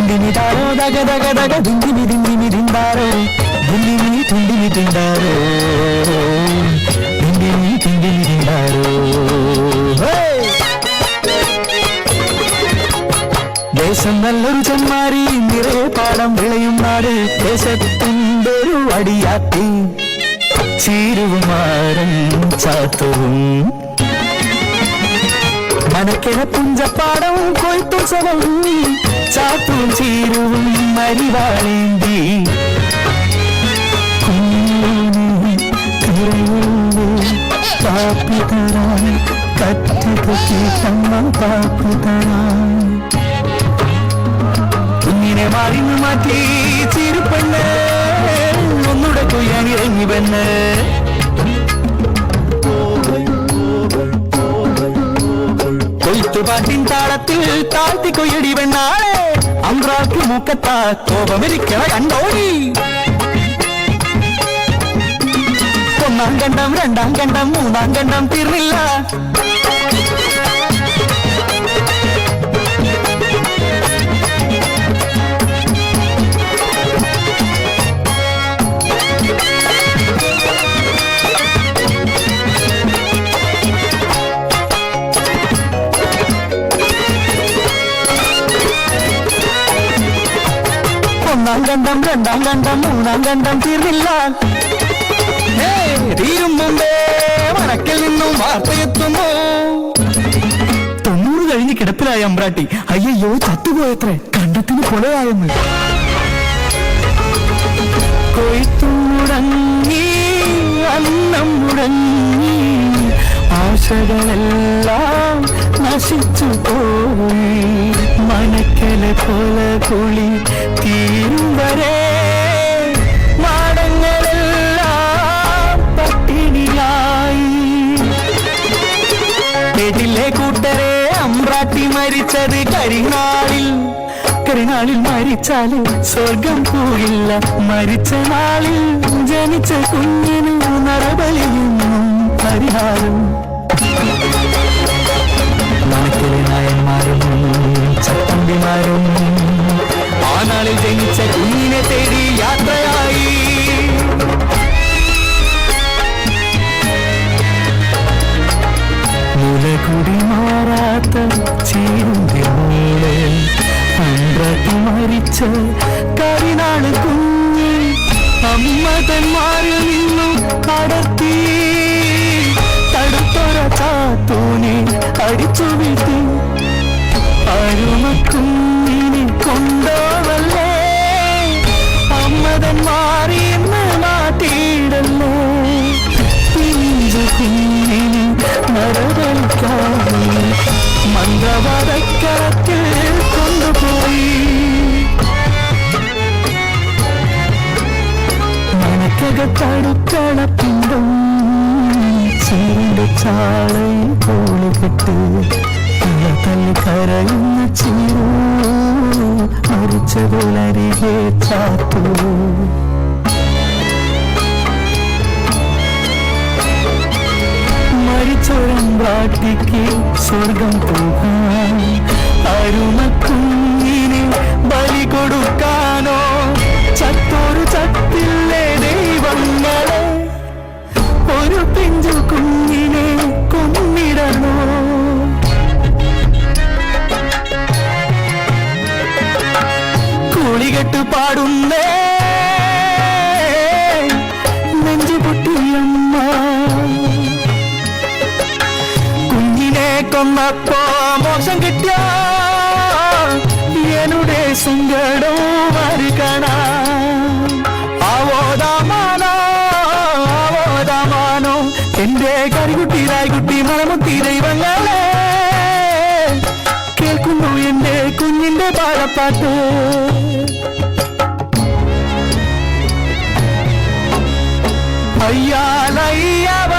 దిండిని Taro దగ దగ దగ దిండిని దిండిని దిండారో దిండిని తిండిని తిండారో దిండిని తిండిని తిండారో ദേശം നല്ലൊരു ചെമ്മാരി നിറയെ പാടം വിളയും നാട് ദേശത്തിൻ്റെയൊരു അടിയാത്തി ചീരുവുമാരൻ ചാത്തവും മനക്കിന പുഞ്ചപ്പാടവും കൊയ്ത്തുത്സവവും ചാത്തും ചീരുവും മരിവാളേന്തി പാപ്പി തരാൻ കത്തി കത്തി തമ്മ പാപ്പി തരാൻ കുഞ്ഞിനെ മാറിന്ന് മാറ്റി ചിരിപ്പെണ്ണ് ഒന്നുകൂടെ കൊയ്യാൻ ഇറങ്ങി പെണ്ണ് കൊയ്ത്തുപാട്ടിൻ താളത്തിൽ താഴ്ത്തി കൊയ്യടി പെണ്ണാളെ അമ്രാക്ക് മൂക്കത്താ കോപമിരിക്കണ കണ്ടോടി ഒന്നാം കണ്ടം രണ്ടാം കണ്ടം മൂന്നാം കണ്ടം തീർന്നില്ല ഒന്നാം കണ്ടം രണ്ടാം കണ്ടം മൂന്നാം കണ്ടം തീർന്നില്ല തീരും മുമ്പേ മനക്കിൽ നിന്നും വാർത്തയെത്തുന്നു 90 കഴിഞ്ഞ് കിടപ്പിലായ അമ്പ്രാട്ടി അയ്യോ ചത്തുപോയത്രേ കണ്ടത്തിന് കൊലയായെന്ന് കൊയ്ത്തു മുടങ്ങി അന്നം മുടങ്ങി ആശകളെല്ലാം നശിച്ചു പോയി മനക്കലെ പോലെ കുളി തീരും വരെ മാടങ്ങളെല്ലാം പട്ടിണിയായി കേട്ടില്ലേ കൂട്ടരെ അമ്പ്രാട്ടി മരിച്ചത് കരിനാളിൽ മരിച്ചാല് സ്വർഗം പോയില്ല മരിച്ച നാളിൽ ജനിച്ച കുഞ്ഞിനു നരബലിയൊന്നും പരിഹാരം മനക്കിലെ നായന്മാരും ചട്ടമ്പിമാരും ആ നാളിൽ ജനിച്ച കുഞ്ഞിനെ തേടി യാത്രയായി മുലകുടി മാറാത്ത ചീരുന്റെ മോളെ അമ്പ്രാട്ടി മരിച്ച കരിനാള് കുഞ്ഞ് അമ്മതന്മാരിൽ നിന്നും കടത്തി തടുത്തൊര ചാത്തൂനെ അടിച്ചു വീട്ടി അരുമക്കുഞ്ഞിനെ കൊണ്ടോവല്ലേ അമ്മതന്മാരിന്ന് മാറ്റിയിടല്ലേ പിഞ്ചു കുഞ്ഞിനെ മരകളിക്കാതെ മന്ത്രവാദക്കരത്തിൽ കൊണ്ടുപോയി മനക്കകത്തടുക്കള പിണ്ടും ചീരുടെ ചാളയിൽ കോളുകെട്ട് തള്ളി കരയുന്ന ചീരു മരിച്ചതുലരികെ ചാത്തു മരിച്ചൊരമ്പ്രാട്ടിക്ക് സ്വർഗം പോകാൻ അരുമക്കുഞ്ഞിനെ ബലി കൊടുക്കാനോ ചത്തോരു ചത്തില്ലേ ദൈവങ്ങളെ ഒരു പിഞ്ചു കുഞ്ഞിനെ കൊന്നിടണോ കുളികെട്ട് പാടുന്നേ നെഞ്ചുപൊട്ടിയമ്മ കുഞ്ഞിനെ കൊന്നപ്പോ മോശം കിട്ടിയ എന്നുടെ സങ്കടം മറിക്കണ ആവോദാമാനോ എന്റെ കരികുട്ടി രായ്കുട്ടി മണമുത്തി ദൈവങ്ങളെ കേൾക്കുന്നു എന്റെ കുഞ്ഞിന്റെ പാടപ്പാട്ട് അയ്യാലയ്യവ